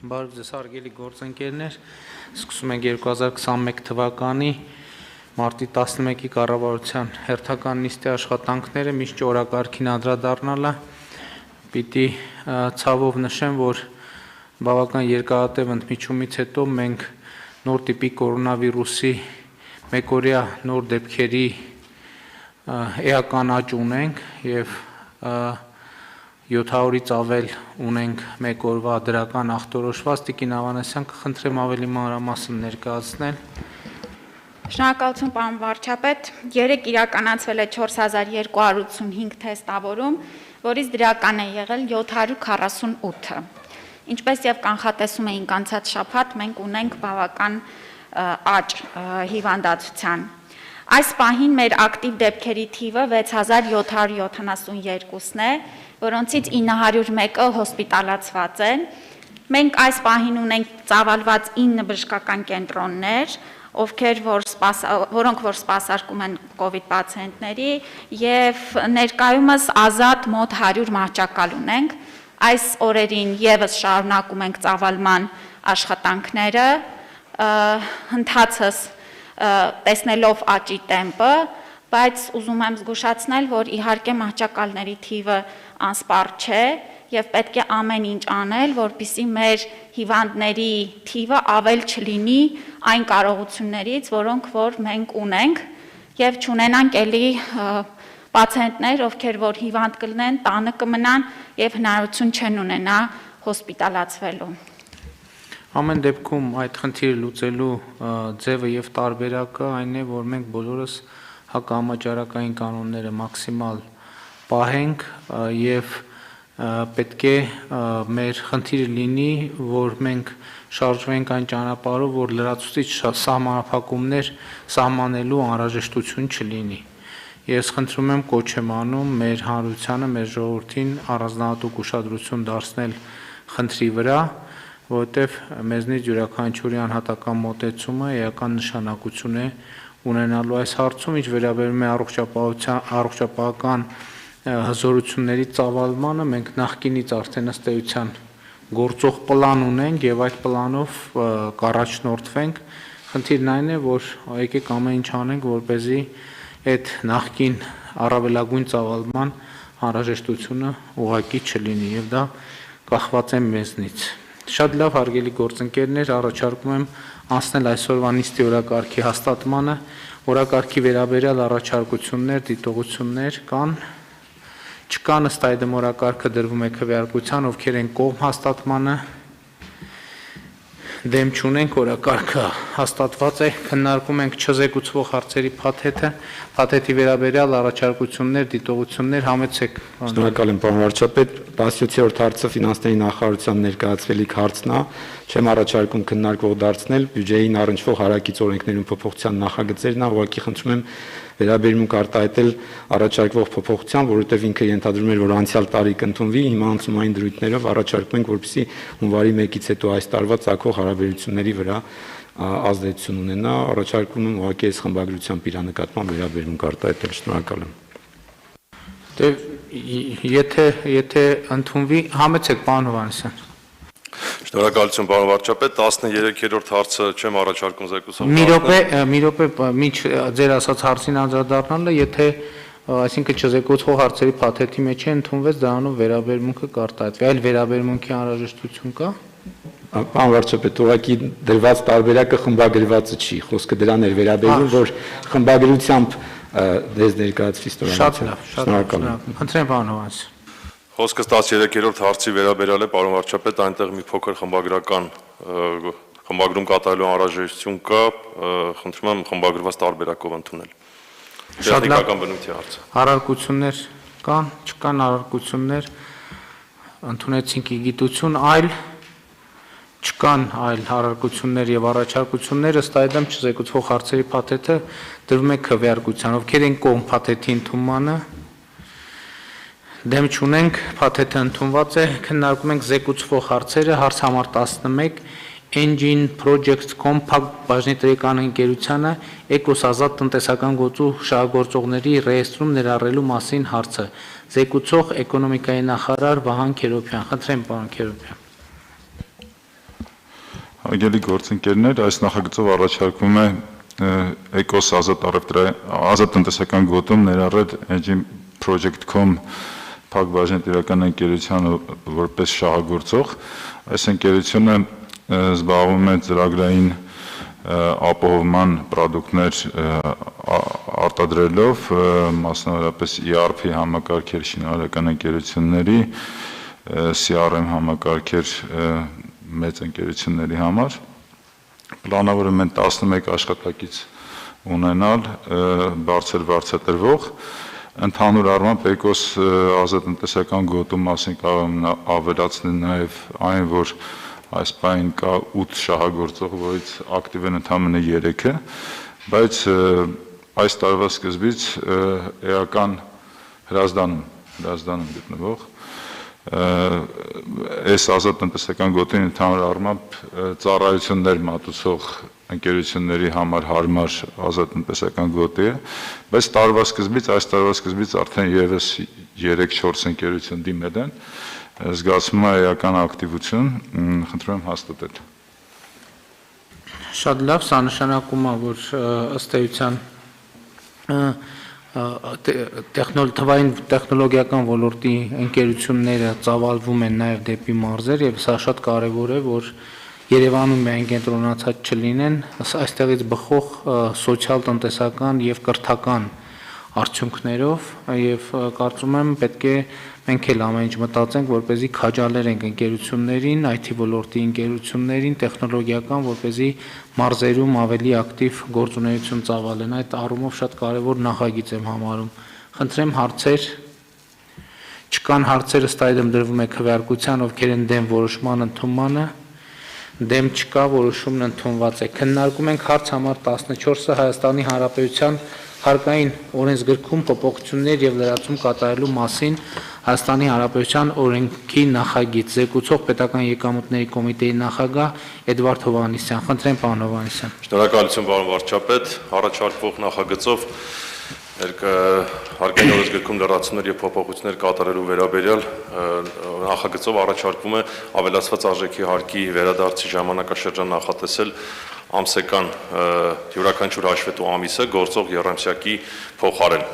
Բարև ձեզ հարգելի գործընկերներ, սկսում ենք 2021 թվականի մարտի 11-ի կառավարության հերթական նիստի աշխատանքները, միշտ օրակարգին անդրադառնալը, պիտի ցավով նշեմ, որ բավական երկարատև ընդմիջումից հետո մենք նոր տիպի կորոնավիրուսի մեկօրյա նոր դեպքերի էական աճ ունենք եւ 700-ից ավել ունենք մեկ օրվա դրական ախտորոշված Տիկին Ավանեսյան կխնդրեմ ավելի մանրամասն ներկայացնել։ Շնորհակալություն պարոն վարչապետ, երեկ իրականացվել է 4285 թեստավորում, որից դրական է եղել 748-ը։ Ինչպես եւ կանխատեսում էինք անցած շաբաթ, մենք ունենք բավական աճ հիվանդացության։ Այս պահին մեր ակտիվ դեպքերի թիվը 6772-ն է, որոնցից 901-ը հոսպիտալացված են։ Մենք այս պահին ունենք ծավալված 9 բժշկական կենտրոններ, որոնք սպասարկում են կովիդ պացիենտների եւ ներկայումս ազատ մոտ 100 մահճակալ ունենք։ Այս օրերին եւս շարունակում ենք ծավալման աշխատանքները, ընթացս տեսնելով աճի տեմպը, բայց ուզում եմ զգուշացնել, որ իհարկե մահճակալների թիվը անսպառ չէ եւ պետք է ամեն ինչ անել, որպեսզի մեր հիվանդների թիվը ավել չլինի այն կարողություններից, որոնք որ մենք ունենք եւ չունենանք էլի պացիենտներ, ովքեր որ հիվանդ կլինեն, տանը կմնան եւ հնարավորություն չեն ունենա հոսպիտալացվելու։ Ամեն դեպքում այդ խնդիրը լուծելու ձևը եւ տարբերակը այն է, որ մենք բոլորս հակահամաճարակային կանոնները մաքսիմալ պահենք եւ պետք է մեր խնդիրը լինի, որ մենք շարժվենք այն ճանապարհով, որ լրացուցիչ սահմանափակումներ սահմանելու անհրաժեշտություն չլինի։ Ես խնդրում եմ կոչ եմ անում մեր հանրությանը, մեր ժողովրդին առանձնահատուկ ուշադրություն դարձնել խնդրի վրա, որովհետև մեզնից յուրաքանչյուրի անհատական մոտեցումը էական նշանակություն է ունենալու այս հարցում, ինչ վերաբերում է առողջապահական հզորությունների ծավալմանը, մենք նախկինից արդեն ըստ էության գործող պլան ունենք եւ այդ պլանով կառաջնորդվենք։ Խնդիրն այն է, որ եկեք ամեն ինչ անենք, որպեսզի այդ նախկին առավելագույն ծավալման անհրաժեշտությունը ուղղակի չլինի եւ դա կախված է մեզնից։ Շատ լավ հարգելի գործընկերներ, առաջարկում եմ անցնել այսօրվա նիստի օրակարգի հաստատմանը, օրակարգի վերաբերյալ առաջարկություններ, դիտողություններ կան, չկան, ըստ այդմ օրակարգը դրվում է քվեարկության, ովքեր են կողմ հաստատմանը, դեմ չունենք, օրակարգը հաստատված է, քննարկում ենք չզեկուցվող հարցերի փաթեթի վերաբերյալ առաջարկություններ, դիտողություններ, համեցեք։ Շնորհակալ եմ պարոն վարչապետ, 17-րդ հարցը ֆինանսների նախարարության ներկայացվելիք հարցն է, չեմ առաջարկում քննարկվող դարձնել, բյուջեին առնչվող հարակից օրենքներում փոփոխության նախագծերն է, ուղղակի խնդրում եմ վերաբերմունք արտահայտել առաջարկվող փոփոխության, որովհետև ինքը ենթադրում էր, որ անցյալ տարի կընդունվի, հիմա անցումային դրույթներով առաջարկում ենք, որպեսզի հունվարի 1-ից հետո այս տարվա ցակող հարաբերությունների վրա ազդեցություն ունենա, առաջարկում եմ ուղղակի այս խմբագրությամբ իր նկատմամբ վերաբերմունք արտահայտել, շնորհակալ եմ։ Եթե ընդունվի, համեցեք պարոն Հովհաննիսյան։ Շնորհակալություն պարոն վարչապետ, 13-րդ հարցը չեմ առաջարկում զեկուցող։ Մի րոպե, մինչ ձեր ասած հարցին անդրադառնալը, եթե այսինքն չզեկուցող հարցերի փաթեթի մեջ է ընդունվեց, դրանով վերաբերմունքը կարտահայտվի, այլ վերաբերմունքի անհրաժեշտություն կա։ Պարոն վարչապետ, ուղղակի դրված տարբերակը խմբագրվածը չի, խոսքը դրան էր վերաբերվում, որ խմբագրությամբ դες ներկայացվի ստորագրությունը։ Շնորհակալ եմ։ Խնդրեմ պարոն Հովհաննիսյան։ Խոսքս 13-րդ հարցի վերաբերյալ է, պարոն վարչապետ, այնտեղ մի փոքր խմբագրում կատարելու անհրաժեշտություն կա, խնդրում եմ խմբագրված տարբերակով ընդունել։ Տեխնիկական բնույթի հարց։ Առարկություններ կան, չկան առարկություններ, ընդունեցինք ի գիտություն, այլ չկան այլ առարկություններ եւ առաջարկություններ, ըստ այդմ չզեկուցվող հարցերի փաթեթը դրվում է քվեարկության, ովքեր են կողմ փաթեթի ընդունմանը, դեմ չունենք, փաթեթը ընդունված է, քննարկում ենք զեկուցվող հարցերը, հարց համար 11 Engine Projects Compact բաժնի տնտեսական ընկերությանը Էկոս ազատ տնտեսական գործու շահագործողների ռեեստրում ներառելու մասին հարցը։ Զեկուցող էկոնոմիկայի նախարար Վահան Քերոբյան։ Խնդրեմ պարոն Քերոբյան։ Հարգելի գործընկերներ, այս նախագծով առաջարկվում է Էկոս ազատ տնտեսական գոտում ներառել Engine Project.com փակbaşıն տիրական ընկերությանը որպես շահագործող։ Այս ընկերությունը զբաղվում է ծրագրային ապահովման պրոդուկտներ արտադրելով, մասնավորապես ERP համակարգեր շինարարական ընկերությունների, CRM համակարգեր մեծ ընկերությունների համար։ Պլանավորում են 11 աշխատակից ունենալ բարձր վարձատրվող։ Ընդհանուր առմամբ Էկոս ազատ տնտեսական գոտու մասին կարող եմ ավելացնել նաև այն, որ այս պահին կա 8 շահագործող, որից ակտիվ են ընդամենը 3-ը, բայց այս տարվա սկզբից էական հրազդանում գտնվող այս ազատ տնտեսական գոտին ընդհանուր առմամբ ծառայություններ մատուցող ընկերությունների համար հարմար ազատ տնտեսական գոտի է, բայց այս տարվա սկզբից արդեն եւս 3-4 ընկերություն դիմել են, զգացվում է էական ակտիվություն, խնդրում եմ հաստատել։ Շատ լավ, սա նշանակում է, որ ըստ էության թվային տեխնոլոգիական ոլորտի ընկերությունները ծավալվում են նաև դեպի մարզեր եւ սա շատ կարեւոր է, որ Երևանում միայն կենտրոնացած չլինեն, այստեղից բխող սոցիալ-տնտեսական եւ կրթական արդյունքներով եւ կարծում եմ պետք է մենք էլ ամեն ինչ մտածենք, որպեսզի քաջալերենք ընկերություններին, IT ոլորտի ընկերություններին, տեխնոլոգիական, որպեսզի մարզերում ավելի ակտիվ գործունեություն ծավալեն։ Այդ առումով շատ կարևոր նախագիծ եմ համարում։ Խնդրեմ հարցեր։ Չկան հարցեր, ըստ այդմ դրվում է քվեարկության, ովքեր են դեմ որոշման ընդունմանը։ Դեմ չկա, որոշումն ընդունված է։ Քննարկում ենք հարց համար 14-ը Հայաստանի Հանրապետության Հարկային օրենսգրքում փոփոխություններ եւ լրացում կատարելու մասին Հայաստանի Հանրապետության օրենքի նախագիծ զեկուցող Պետական եկամուտների կոմիտեի նախագահ Էդվարդ Հովհաննիսյան։ Խնդրեմ, պարոն Հովհաննիսյան։ Շնորհակալություն, պարոն վարչապետ, առաջարկվող նախագծով Հարկային օրենսգրքում լրացումներ եւ փոփոխություններ կատարելու վերաբերյալ նախագծով առաջարկվում է ավելացված արժեքի հարկի վերադարձի ժամանակաշրջան նախատեսել ամսական յուրաքանչյուր հաշվետու ամիսը գործող եռամսյակի փոխարեն։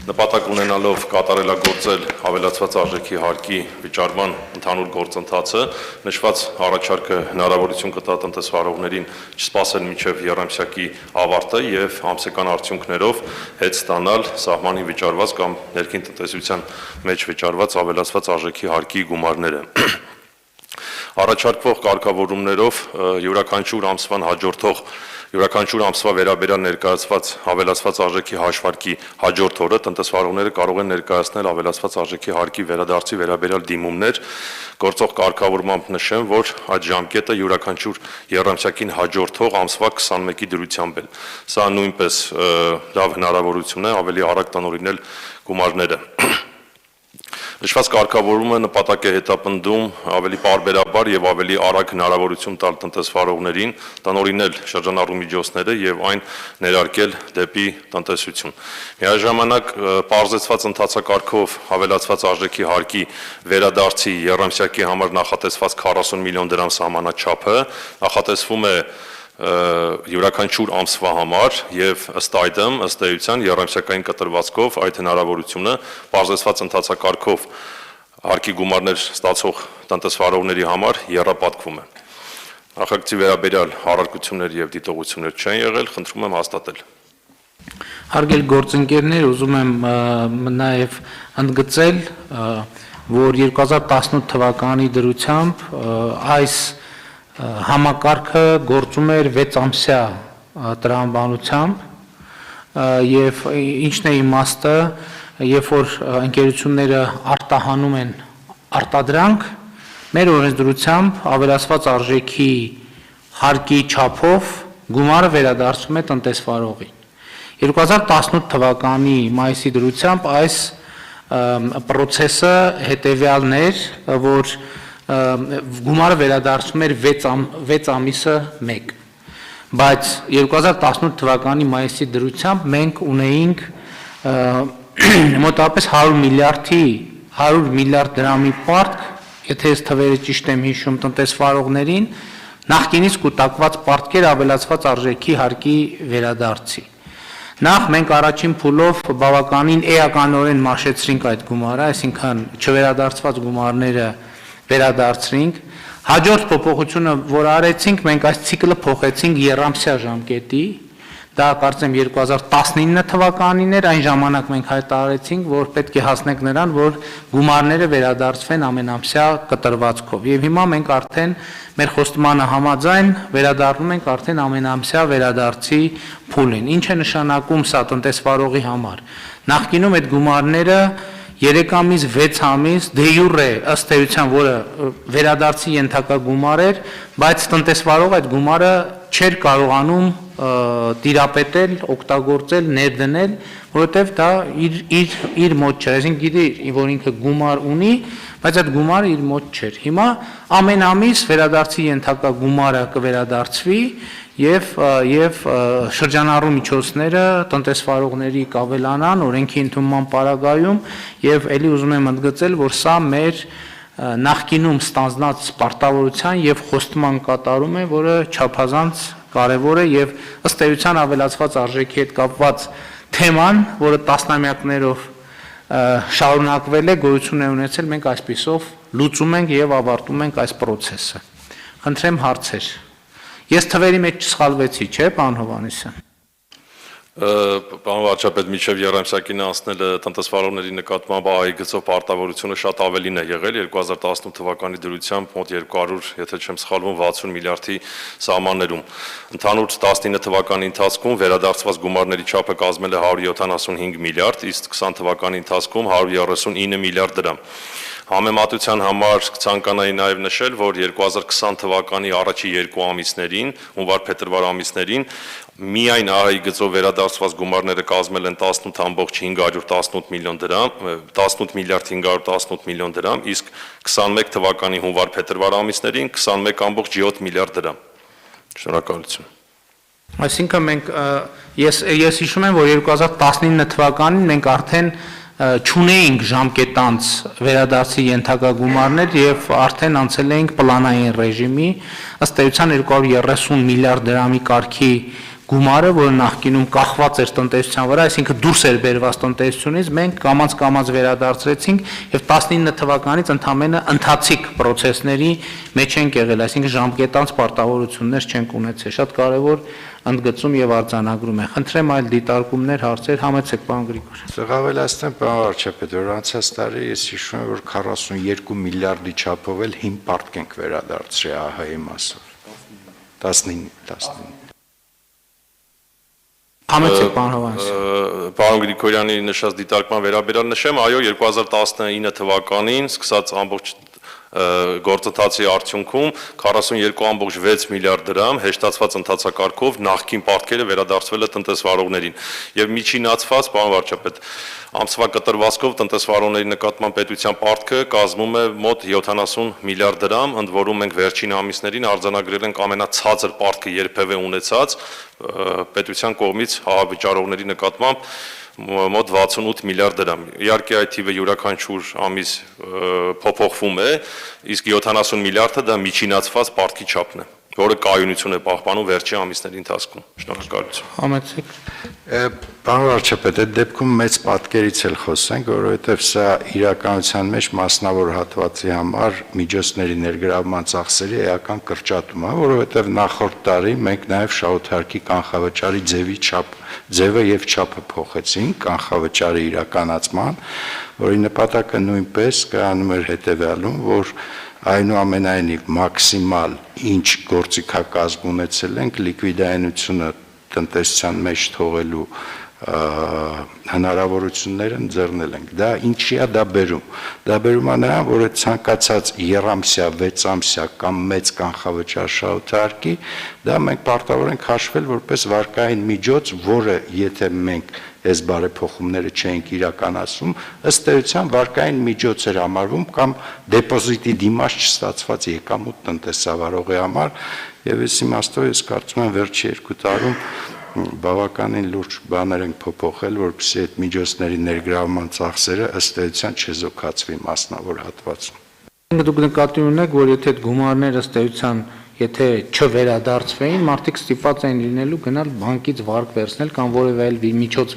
Նպատակ ունենալով կատարելագործել ավելացված արժեքի հարկի վճարման ընդհանուր գործընթացը, նշված առաջարկը հնարավորություն կտա տնտեսվարողներին չսպասել մինչև եռամսյակի ավարտը եւ ամսական արդյունքներով հետ ստանալ սահմանին վճարված կամ ներքին տնտեսության մեջ վճարված ավելացված արժեքի հարկի գումարները։ Առաջարկվող կարգավորումներով յուրաքանչյուր ամսվան հաջորդող յուրաքանչյուր ամսվա վերաբերյալ ներկայացված ավելացված արժեքի հաշվարկի հաջորդ օրը տնտեսվարողները կարող են ներկայացնել ավելացված արժեքի հարկի վերադարձի վերաբերյալ դիմումներ, գործող կարգավորմամբ նշեմ, որ այդ ժամկետը յուրաքանչյուր եռամսյակին հաջորդող ամսվա 21-ի դրությամբ է։ Սա նույնպես լավ հնարավորություն է ավելի արագ տնօրինել գումարները։ Նշված կարգավորումը նպատակ է հետապնդում ավելի պարբերաբար եւ ավելի արագ հնարավորություն տալ տնտեսվարողներին տնօրինել շրջանառու միջոցները եւ այն ներարկել դեպի տնտեսություն։ Միաժամանակ պարզեցված ընթացակարգով ավելացված արժեքի հարկի վերադարձի եռամսյակի համար նախատեսված 40 միլիոն դրամ սահմանաչափը նախատեսվում է յուրաքանչյուր ամսվա համար եւ ըստ էության եռամսյակային կտրվածքով այդ հնարավորությունը պարզեցված ընթացակարգով հարկի գումարներ ստացող տնտեսվարողների համար եռապատկվում է։ Նախագծի վերաբերյալ առարկություններ եւ դիտողություններ չեն եղել, խնդրում եմ հաստատել։ Հարգելի գործընկերներ, ուզում եմ նաեւ ընդգծել, որ 2018 թվականի դրությամբ այս համակարգը գործում էր 6 ամսյա տրամաբանությամբ եւ ինչն է իմաստը, երբ որ ընկերությունները արտահանում են արտադրանք, մեր օրենսդրությամբ ավելացված արժեքի հարկի չափով գումարը վերադարձվում է տնտեսվարողին։ 2018 թվականի մայիսի դրությամբ այս պրոցեսը հետեւյալն էր, որ գումարը վերադարձում էր 6 ամիսը 1, բայց 2018 թվականի մայիսի դրությամբ մենք ունեինք մոտավորապես 100 միլիարդ դրամի պարտք, եթե այս թվերը ճիշտ եմ հիշում տնտեսվարողներին, նախկինից կուտակված պարտքեր ավելացված արժեքի հարկի վերադարձի։ Նախ մենք առաջին փուլով բավականին էականորեն մաշեցրինք այդ գումարը, այսինքն չվերադարձված գումարները վերադարձրինք։ Հաջորդ փոփոխությունը, որ արեցինք, մենք այս ցիկլը փոխեցինք եռամսյա ժամկետի, դա կարծեմ 2019 թվականին էր, այն ժամանակ մենք հայտարարեցինք, որ պետք է հասնենք նրան, որ գումարները վերադարձվեն ամենամսյա կտրվածքով։ Եվ հիմա մենք արդեն մեր խոստմանը համաձայն վերադառնում ենք արդեն ամենամսյա վերադարձի փուլին։ Ինչ է նշանակում սա տնտեսվարողի համար։ Նախկինում այդ գումարները 3 ամիս, 6 ամիս դե յուրե ըստ էության, որը վերադարձի ենթակա գումար էր, բայց տնտեսվարողը այդ գումարը չէր կարողանում տիրապետել, օգտագործել, ներդնել, որովհետև դա իր մոտ չէր, այսինքն գիտի, որ ինքը գումար ունի, բայց այդ գումարը իր մոտ չէր։ Հիմա ամեն ամիս վերադարձի ենթակա գումարը կվերադարձվի եւ շրջանառու միջոցները տնտեսվարողների կավելանան օրենքի ընդունման պարագայում եւ ելի ուզում եմ ընդգծել, որ սա մեր նախկինում ստանձնած պարտավորության եւ խոստման կատարում է, որը չափազանց կարևոր է եւ ըստ էության ավելացված արժեքի հետ կապված թեման, որը տասնամյակներով շարունակվել է, գոյություն է ունեցել, մենք այսպիսով լուծում ենք եւ ավարտում ենք այս process-ը։ Խնդրեմ հարցեր։ Ես թվերի մեջ չսխալվեցի, չէ՞, պարոն Հովհաննիսյան։ Պարոն վարչապետ, մինչև եռամսյակին անցնելը տնտեսվարողների նկատմամբ ԱԱՀ-ի գծով պարտավորությունը շատ ավելին է եղել 2018 թվականի դրությամբ մոտ 200, եթե չեմ սխալվում, 60 միլիարդի սահմաններում։ Ընդհանուր 19 թվականի ընթացքում վերադարձված գումարների չափը կազմել է 175 միլիարդ, իսկ 20 թվականի ընթացքում 139 միլիարդ դրամ։ Համեմատության համար կցանկանայի նաև նշել, որ 2020 թվականի առաջի 2 ամիսներին, հունվար-փետրվար ամիսներին, միայն ԱԱՀ-ի գծով վերադարձված գումարները կազմել են 18.518 միլիոն դրամ, 18 միլիարդ 518 միլիոն դրամ, իսկ 21 թվականի հունվար-փետրվար ամիսներին 21.7 միլիարդ դրամ։ Շնորհակալություն։ Այսինքն մենք ես հիշում եմ, որ 2019 թվականին մենք արդեն չունեինք ժամկետանց վերադարձի ենթակա գումարներ եւ արդեն անցել էինք պլանային ռեժիմի, ըստ էության 230 միլիարդ դրամի կարգի գումարը, որը նախկինում կախված էր տնտեսության վրա, այսինքն դուրս էր բերված տնտեսությունից, մենք կամաց վերադարձրեցինք եւ 19 թվականից ընդամենը ընթացիկ process-ների մեջ ենք եղել, այսինքն ժամկետանց պարտավորություններ չենք ունեցել։ Շատ կարեւոր ընդգծում եւ արձանագրում է։ Խնդրեմ այլ դիտարկումներ, հարցեր, համեցեք պարոն Գրիգոր։ Սղավելացնեմ, պարոն վարչապետ, որ անցած տարի ես հիշում եմ, որ 42 միլիարդի չափով էլ հիմ պարտք ենք վերադարձրի ԱՀ-ի մասով։ 19 Համեցեք պարոն Հովհաննիսյան։ Պարոն Գրիգորյանի նշած դիտարկման վերաբերյալ նշեմ, այո, 2019 թվականին սկսած ամբողջ գործընթացի արդյունքում 42.6 միլիարդ դրամ հեշտացված ընթացակարգով նախկին պարտքերը վերադարձվել է տնտեսվարողներին եւ միջինացված, պարոն վարչապետ, ամսվա կտրվածքով տնտեսվարողների նկատմամբ պետության պարտքը կազմում է մոտ 70 միլիարդ դրամ, ընդ որում մենք վերջին ամիսներին արձանագրել ենք ամենացածր պարտքը երբևէ ունեցած պետության կողմից հավաճարողների նկատմամբ մոտ 68 միլիարդ դրամ։ Իհարկե այդ թիվը յուրաքանչյուր ամիս փոփոխվում է, իսկ 70 միլիարդը դա միջինացված պարտքի չափն է, որը կայունություն է պահպանում վերջին ամիսների ընթացքում։ Շնորհակալություն։ Համեցեք։ Պարոն վարչապետ, այդ դեպքում մեծ պատկերից էլ խոսենք, որովհետև սա իրականության մեջ մասնավոր հատվածի համար միջոցների ներգրավման ծախսերի էական կրճատում է, որովհետև նախորդ տարի մենք նաև շահութարկի կանխավճարի ձևը եւ չափը փոխեցինք կանխավճարի իրականացման, որի նպատակը նույնպես կայանում էր հետեւյալում, որ այնուամենայնիվ մաքսիմալ ինչ գործիքակազմ ունեցել ենք լիկվիդայնությունը տնտեսության մեջ թողելու հնարավորությունները ընձեռնել ենք։ Դա ինչի է դա բերում։ Դա բերում է նրան, որ ցանկացած եռամսյա, 6 ամսյա կամ մեծ կանխավճար շահութարկի, դա մենք պարտավոր ենք հաշվել որպես վարկային միջոց, որը եթե մենք այս բարեփոխումները չենք իրականացում, ըստ էության վարկային միջոց էր համարվում կամ դեպոզիտի դիմաց չստացված եկամուտ տնտեսավարողի համար, եւ այս իմաստով ես կարծում եմ վերջի 2 տարում բավականին լուրջ բաներ ենք փոփոխել, որպեսզի այդ միջոցների ներգրավման ծախսերը ըստ էության չեզոքացվի մասնավոր հատվածում։ Դուք նկատի ունեք, որ եթե այդ գումարները ըստ էության եթե չվերադարձվեին, մարդիկ ստիպված էին լինելու գնալ բանկից վարկ վերցնել կամ որևէ այլ միջոց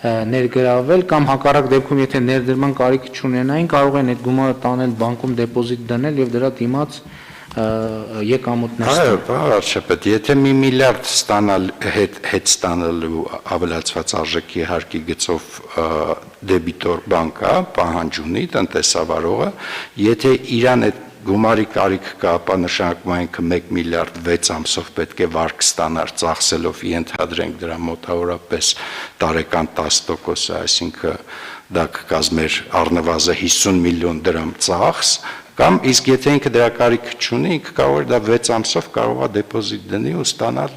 ներգրավել կամ հակառակ դեպքում եթե ներդրման կարիք չունենային, կարող են այդ գումարը տանել բանկում դեպոզիտ դնել եւ դրա դիմաց եկամուտներ Այո, վարչապետ, եթե 1 միլիարդ ստանալ հետ ստանալու ավելացված արժեքի հարկի գծով դեբիտոր բանկա պահանջ ունի տնտեսավարողը, եթե իրան այդ գումարի կարիք կա, ապա նշանակում է ինքը 1 միլիարդ 6 ամսով պետք է վարկ ստանար ծախսելով ենթադրենք դրա մոտավորապես տարեկան 10%, այսինքն դա կկազմեր առնվազն 50 միլիոն դրամ ծախս, կամ իսկ եթե ինքը դրա կարիք չունի, ինքը կարող է դա 6 ամսով կարող է դեպոզիտ դնի ու ստանալ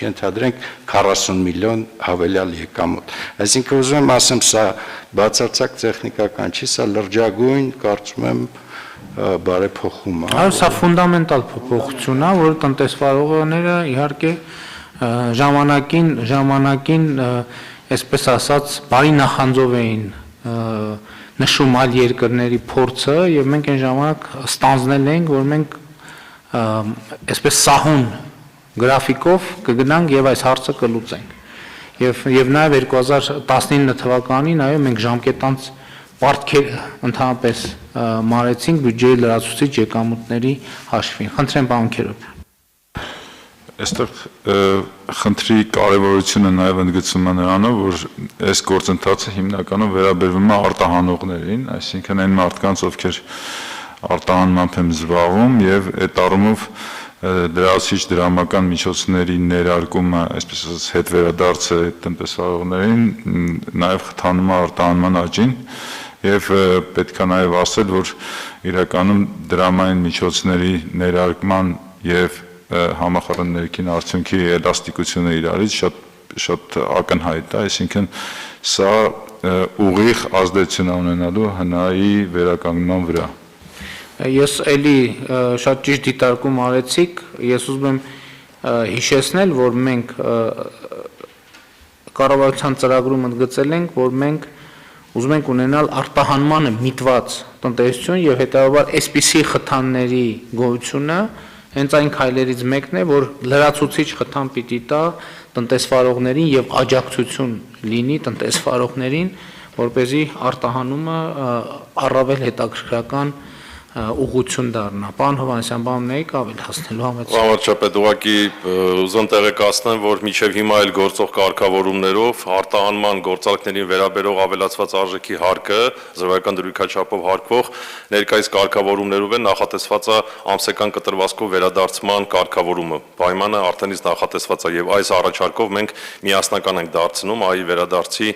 ենթադրենք 40 միլիոն հավելյալ եկամուտ։ Այսինքն ուզում եմ ասեմ, սա բացարձակ տեխնիկական չի, սա լրջագույն, կարծում եմ, բարեփոխում է։ Այո, սա ֆունդամենտալ փոփոխություն է, որը տնտեսվարողները իհարկե ժամանակին, այսպես ասած, բարի նախանձով էին նշում այլ երկրների փորձը եւ մենք այն ժամանակ ստանձնել ենք, որ մենք այսպես սահուն գրաֆիկով կգնանք եւ այս հարցը կլուծենք։ Եվ նաեւ 2019 թվականին, այո, մենք ժամկետանց պարտքեր ընդհանրապես մարեցինք բյուջեի լրացուցիչ եկամուտների հաշվին։ Խնդրեմ, պարոն Քերոբյան։ Այստեղ խնդրի կարևորությունը նաև ընդգծում է նրանով, որ այս գործընթացը հիմնականում վերաբերվում է արտահանողներին, այսինքն այն մարդկանց, ովքեր արտահանմամբ են զբաղվում եւ այդ առումով դրացիչ դրամական միջոցների ներարկումը, այսպես ասած, հետ վերադարձը տնտեսվարողներին նաև խթանում է արտահանման աճին եւ պետք է նաև ասել, որ իրականում դրամային միջոցների ներարկման եւ համախառն ներքին արդյունքի էլաստիկությունը իրարից շատ ակնհայտ է, այսինքն սա ուղիղ ազդեցություն ունենալու հնայի վերականգնման վրա։ Ես էլի շատ ճիշտ դիտարկում արեցիք, ես ուզում եմ հիշեցնել, որ մենք կառավարության ծրագրում ընդգծել ենք, որ մենք ուզում ենք ունենալ արտահանմանը միտված տնտեսություն եւ հետեւաբար այսպիսի խթանների գոյությունը հենց այն քայլերից մեկն է, որ լրացուցիչ խթան պիտի տա տնտեսվարողներին եւ աջակցություն լինի տնտեսվարողներին, որպեսզի արտահանումը առավել հետաքրքրական ուղղություն դառնա։ Պարոն Հովհաննիսյան, բանն եք ավելացնելու համեցեք։ Վարչապետ, ուղղակի ուզում տեղեկացնեմ, որ մինչև հիմա էլ գործող կարգավորումներով արտահանման գործարքներին վերաբերող ավելացված արժեքի հարկը, զրոյական դրույքաչափով հարկվող ներկայիս կարգավորումներով է նախատեսված է ամսական կտրվածքով վերադարձման կարգավորումը։ Պայմանը արդենից նախատեսված է եւ այս առաջարկով մենք միասնական ենք դարձնում ԱԻ վերադարձի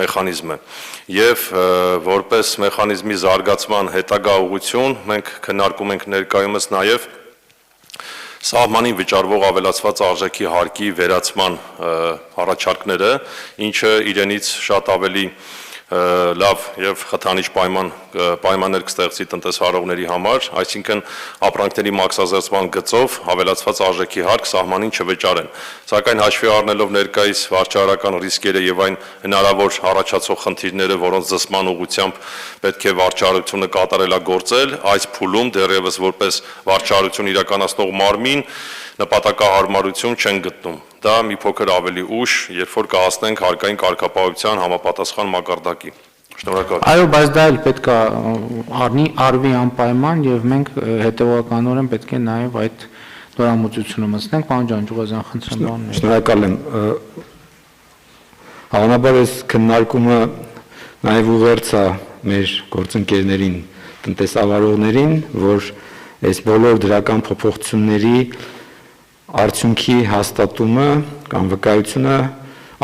մեխանիզմը։ Եվ որպես մեխանիզմի զարգացման հետագա ուղղություն մենք քննարկում ենք ներկայումս նաև սահմանին վճարվող ավելացված արժեքի հարկի վերացման առաջարկները, ինչը իրենից շատ ավելի լավ եւ խթանիչ պայմաններ կստեղծի տնտեսվարողների համար, այսինքն ապրանքների մաքսազերծման գծով ավելացված արժեքի հարկ սահմանին չվճարեն։ Սակայն հաշվի առնելով ներկայիս վարչարական ռիսկերը եւ այն հնարավոր առաջացող խնդիրները, որոնց զսպման ուղղությամբ պետք է վարչարությունը կատարելագործել, այս փուլում դեռևս որպես վարչարություն իրականացնող մարմին նպատակահարմարություն չեն գտնում։ Դա մի փոքր ավելի ուշ, երբ որ կհասնենք հարկային կարգապահության համապատասխան մակարդակի։ Շնորհակալ։ Այո, բայց դա էլ պետք է արվի անպայման եւ մենք հետեւականորեն պետք է նաեւ այդ դրամատուրգությունը մտցնենք։ Պարոն Ջանջուղազյան, խնդրեմ, բանն։ Շնորհակալ եմ։ Հավանաբար այս քննարկումը նաեւ ուղերձ է մեր գործընկերներին, տնտեսավարողներին, որ այս բոլոր դրական փոփոխությունների արդյունքի հաստատումը կամ վկայությունը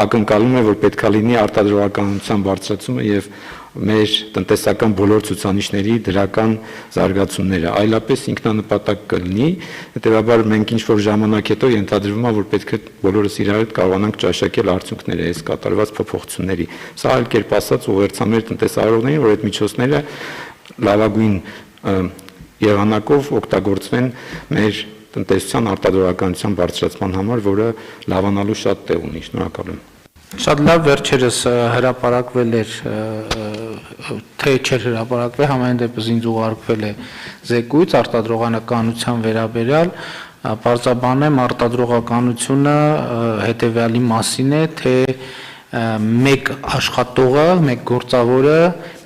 ակնկալում է, որ պետք է լինի արտադրողականության բարձրացումը եւ մեր տնտեսական բոլոր ցուցանիշների դրական զարգացումները, այլապես ինքնանպատակ կլինի, հետեւաբար մենք ինչ որ ժամանակ հետո ենթադրվում է, որ պետք է բոլորս իրար հետ կարողանանք ճաշակել արդյունքները այս կատարված փոփոխությունների։ Սա այլ կերպ ասած ուղերձ է մեր տնտեսավարողներին, որ այդ միջոցները լավագույն եղանակով օգտագործվեն մեր տնտեսության արտադրողականության բարձրացման համար, որը լավանալու շատ տեղ ունի։ Շնորհակալ եմ։ Շատ լավ, վերջերս հրապարակվել էր, թե չէր հրապարակվել, համենայն դեպս ինձ ուղարկվել է զեկույց արտադրողականության վերաբերյալ, Պարզաբանեմ արտադրողականությունը հետևյալի մասին է, թե մեկ աշխատողը, մեկ գործավորը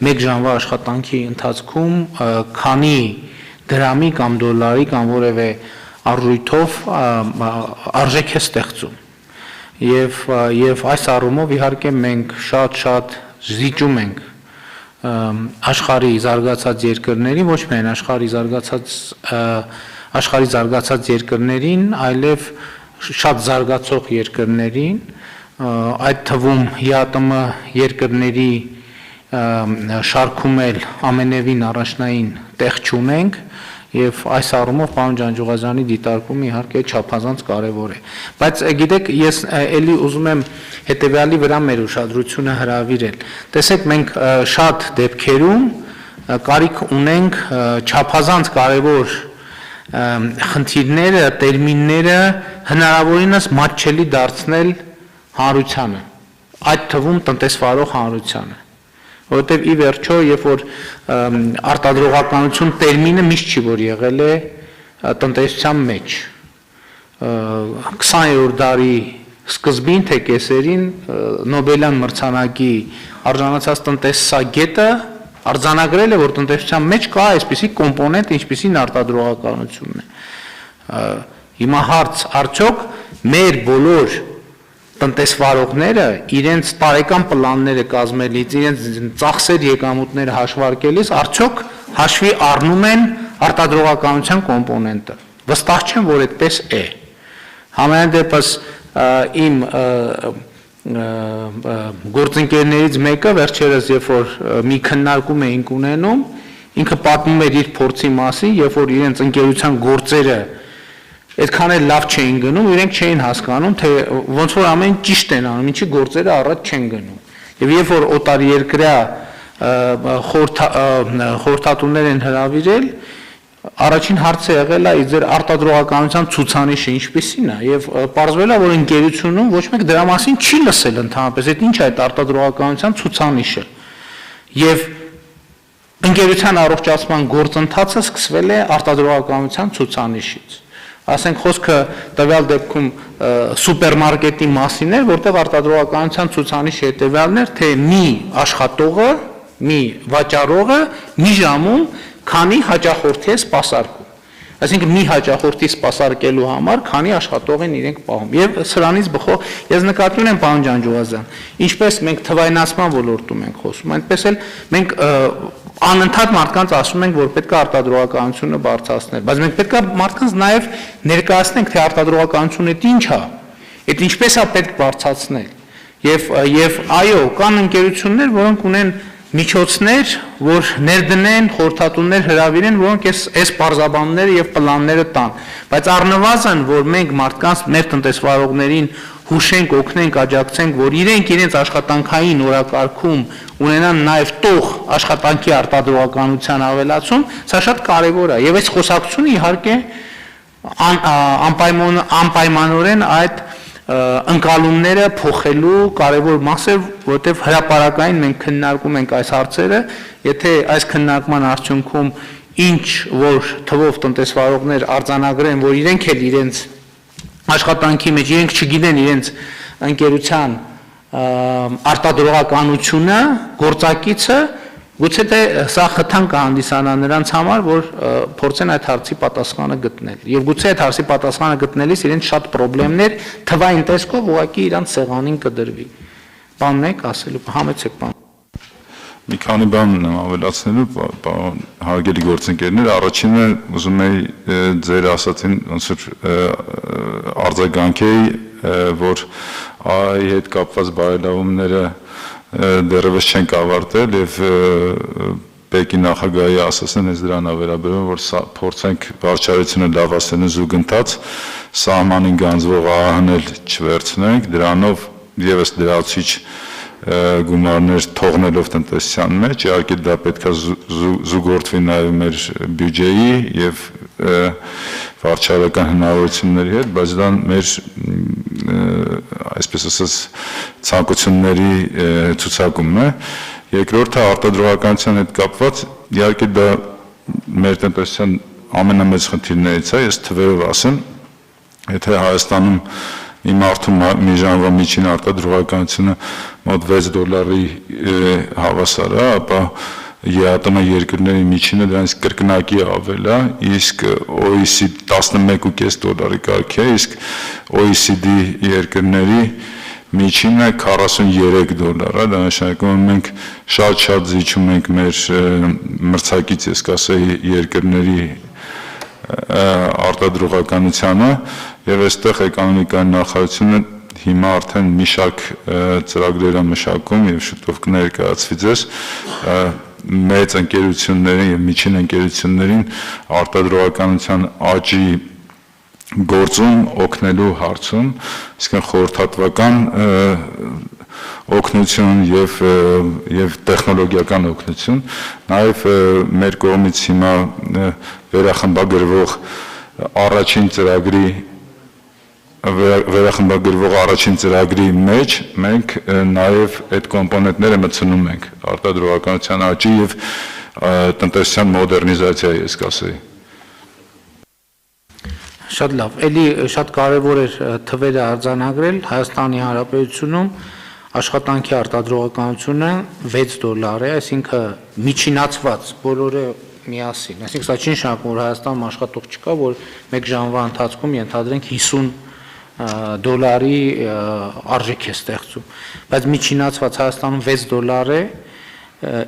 մեկ ժամվա աշխատանքի ընթացքում քանի դրամի կամ դոլարի կամ որևէ առույթով արժեք է ստեղծում։ Եվ այս առումով իհարկե մենք շատ զիջում ենք աշխարհի զարգացած երկրներին, ոչ միայն աշխարհի զարգացած երկրներին, այլև շատ զարգացող երկրներին, այդ թվում ԵԱՏՄ երկրների շարքում էլ ամենևին առաջնային տեղ չունենք, եւ այս առումով պարոն Ջանջուղազյանի դիտարկումը իհարկե չափազանց կարեւոր է։ Բայց գիտեք, ես ելի ուզում եմ հետեւյալի վրա մեր ուշադրությունը հրավիրել։ Տեսեք, մենք շատ դեպքերում կարիք ունենք չափազանց կարեւոր խնդիրները, տերմինները հնարավորինս մատչելի դարձնել հանրությանը, այդ թվում տնտեսվարող հանրությանը։ Որովհետև ի վերջո, երբ որ արտադրողականություն տերմինը միշտ չի որ եղել է տնտեսության մեջ 20-րդ դարի սկզբին թե կեսերին Նոբելյան մրցանակի արժանացած տնտեսագետը արձանագրել է, որ տնտեսության մեջ կա այսպիսի կոմպոնենտ, ինչպիսին արտադրողականությունն է։ Հիմա հարց, արդյոք մեր բոլոր տնտեսվարողները իրենց տարեկան պլանները կազմելիս, իրենց ծախսեր եկամուտները հաշվարկելիս արդյոք հաշվի առնում են արտադրողականության կոմպոնենտը։ Վստահ չեմ, որ այդպես է։ Համենայն դեպս իմ գործընկերներից մեկը վերջերս, երբ որ մի քննարկում էինք ունենում, ինքը պատմում էր իր փորձի մասին, երբ որ իրենց ընկերության գործերը այդքան էլ լավ չէին գնում, իրենք չէին հասկանում, թե ոնց որ ամեն ճիշտ են անում, ինչի գործերը առաջ չեն գնում։ Եվ երբ որ օտարերկրյա խորհրդատուներ են հրավիրել, առաջին հարցը եղել է ձեր արտադրողականության ցուցանիշը ինչպիսին է, եւ պարզվել է, որ ընկերությունում ոչ մեկ դրա մասին չի լսել ընդհանրապես, այդ ինչ է այդ արտադրողականության ցուցանիշը։ Եվ ընկերության առողջացման գործընթացը սկսվել է արտադրողականության ցուցանիշից։ Ասենք խոսքը տվյալ դեպքում սուպերմարկետի մասին էր, որտեղ արտադրողականության ցուցանիշը հետևյալն էր, թե մի աշխատողը, մի վաճառողը մի ժամում քանի հաճախորդի է սպասարկում։ Այսինքն մի հաճախորդի սպասարկելու համար քանի աշխատող են իրենք պահում։ Եվ սրանից բխող ես նկատի ունեմ, պարոն Ջանջուղազյան, ինչպես մենք թվայնացման ոլորտում ենք խոսում, այնպես էլ մենք անընդհատ մարդկանց ասում ենք, որ պետք է արտադրողականությունը բարձրացնել, բայց մենք պետք է մարդկանց նաև ներկայացնենք, թե արտադրողականությունը ինչ է, այդ ինչպես է պետք բարձրացնել։ Եվ այո, կան ընկերություններ, որոնք ունեն միջոցներ, որ ներդնեն, խորհրդատուներ հրավիրեն, որոնք այս պարզաբանները եւ պլանները տան, բայց առնվազն, որ մենք մարդկանց մեր տնտեսվարողներին հուշենք, օգնենք, աջակցենք, որ իրենց աշխատանքային օրակարգում ունենան նաև տող աշխատանքի արտադրողականության ավելացում, սա շատ կարևոր է եւ այս խոսակցությունը իհարկե անպայմանորեն այդ ընկալումները փոխելու կարևոր մաս է, որտեղ հրապարակային մենք քննարկում ենք այս հարցերը, եթե այս քննարկման արդյունքում ինչ որ թվով տնտեսվարողներ արձանագրեն, որ իրենք էլ իրենց աշխատանքի մեջ իրենք չգիտեն իրենց ընկերության արտադրողականությունը, գործակիցը, գուցե թե սա խթան կհանդիսանա նրանց համար, որ փորձեն այդ հարցի պատասխանը գտնել։ Եվ գուցե այդ հարցի պատասխանը գտնելիս իրենց շատ խնդիրներ թվային տեսքով ուղղակի իրանց սեղանին կդրվի։ Բանն եք ասելու, համեցեք բան։ Մի քանի բան եմ ավելացնելու, պարոն հարգելի գործընկերներ, առաջինը ուզում եի ձեր ասածին ոնց որ արձագանքեի, որ այ հետ կապված բարելավումները դեռևս չենք ավարտել եւ Պեկի նախագահի ասածն է դրան վերաբերում, որ փորձենք վարչարությունը լավացնելու զուգընթաց սահմանին գանձվող ահանել չվերցնենք, դրանով եւս դրացիչ գումարներ թողնելով տնտեսության մեջ, իհարկե դա պետք է զուգորդվի նաև մեր բյուջեի եւ վարչարական հնարավորությունների հետ, բայց դա մեր այսպես ասած ցանկությունների ցուցակումն է։ Երկրորդը արտադրողականության հետ կապված, իհարկե դա մեր տնտեսության ամենամեծ խնդիրներից է, ես թվերով ասեմ, Եթե Հայաստանում Իմարդու մի ժամվա միջին արտադրողականությունը մոտ $6 հավասար է, ապա ԵԱՏՄ երկրների միջինը դրանից կրկնակի ավել է, իսկ OECD $11.5 կարգ է, իսկ OECD երկրների միջինը $43 է, դա նշանակում է մենք շատ զիջում ենք մեր մրցակից, ես կասեի, երկրների արտադրողականությանը եւ այստեղ էկոնոմիկայի նախարարությունը հիմա արդեն մի շարք ծրագրեր է մշակում եւ շուտով կներկայացվի ձեզ մեծ ընկերություններին եւ միջին ընկերություններին արտադրողականության աճի գործում օգնելու հարցում, իսկ խորհրդատվական օգնություն եւ տեխնոլոգիական օգնություն, նաեւ մեր կողմից հիմա վերախմբագրվող առաջին ծրագրի մեջ մենք նաեւ այդ կոմպոնենտները մտցնում ենք արտադրողականության աճի եւ տնտեսության մոդեռնիզացիայի, ես կասեի։ Շատ լավ, էլի շատ կարևոր էր թվերը արձանագրել Հայաստանի Հանրապետությունում աշխատանքի արտադրողականությունը $6 է, այսինքն միջինացված բոլորը միասին, այսինքն սա չի նշանակում, որ Հայաստանում աշխատող չկա, որ մեկ ժամվա ընթացքում ենթադրենք $50 արժեք է ստեղծում, բայց միջինացված Հայաստանում $6 է,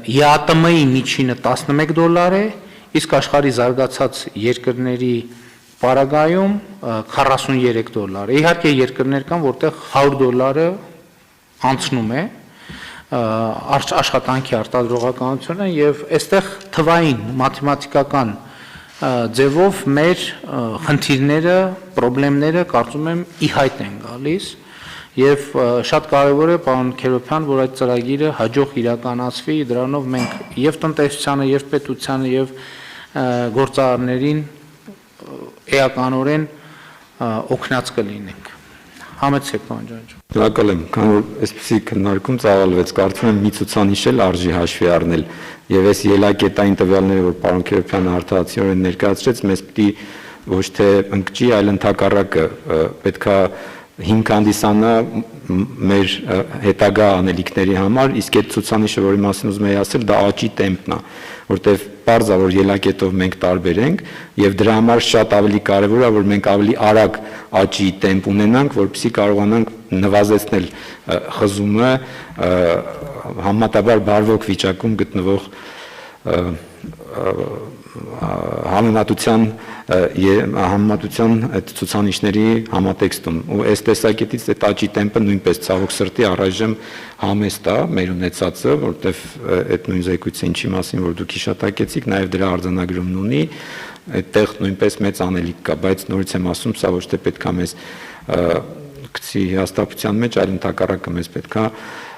ԵԱՏՄ-ի միջինը $11 է, իսկ աշխարհի զարգացած երկրների պարագայում $43 է։ Իհարկե երկրներ կան, որտեղ $100 անցնում է աշխատանքի արտադրողականությունը եւ այստեղ թվային մաթեմատիկական ձևով մեր խնդիրները, խնդիրները կարծում եմ ի հայտ են գալիս եւ շատ կարեւոր է պարոն Քերոբյան, որ այդ ծրագիրը հաջող իրականացվի, դրանով մենք եւ տնտեսությանը եւ պետությանը եւ գործարարներին էականորեն օգնած կլինենք։ Համեցեք պարոն ջան։ Շնորհակալ եմ, քանի որ այսպեսի քննարկում ծավալվեց, կարծում եմ մի ցուցանիշ էլ արժի հաշվի առնել եւ այս ելակետային տվյալները, որ պարոն Քերոբյանը արդարացիորեն ներկայացրեց, մեզ պիտի ոչ թե ընկճի, այլ ընդհակառակը պետքա հիմք հանդիսանա մեր հետագա անելիքների համար, իսկ այդ ցուցանիշը, որի մասին ուզում եի ասել, դա աճի տեմպն է, որտեղ պարզ է, որ ելակետով մենք տարբեր ենք եւ դրա համար շատ ավելի կարեւոր է, որ մենք ավելի արագ աճի տեմպ ունենանք, որպեսզի կարողանանք նվազեցնել խզումը համեմատաբար բարվոք վիճակում գտնվող համեմատության այդ ցուցանիշների համատեքստում ու այս տեսակետից այդ աճի տեմպը նույնպես ցավոք սրտի առայժմ համեստ է մեր ունեցածը, որտեվ այդ նույն զեկույցը ինչի մասին որ դուք հիշատակեցիք, նաև դրա արձանագրումն ունի, այդտեղ նույնպես մեծ անելիք կա, բայց նորից եմ ասում, սա ոչ թե պետք է մեզ գցի հաստատության մեջ, այլ ընդհակառակը մեզ պետք է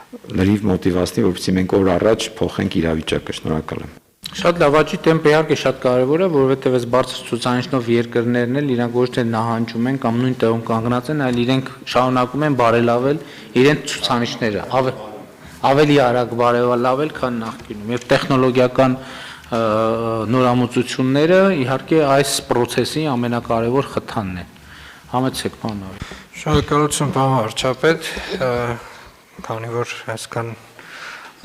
լրիվ մոտիվացնի, որպեսզի մենք օր առաջ փոխենք իրավիճակը։ Շնորհակալ եմ։ Շատ լավ, աճի տեմպը իհարկե շատ կարևոր է, որովհետև այս բարձր ցուցանիշով երկրներն էլ իրանք ոչ թե նահանջում են կամ նույն տեղում կանգնած են, այլ իրենք շարունակում են բարելավել իրենց ցուցանիշները, ավելի արագ բարելավել, քան նախկինում։ Եվ տեխնոլոգիական նորամուծությունները իհարկե այս process-ի ամենակարևոր խթանն են։ Համեցեք, պարոն Նավի։ Շնորհակալություն, պարոն վարչապետ, քանի որ այսքան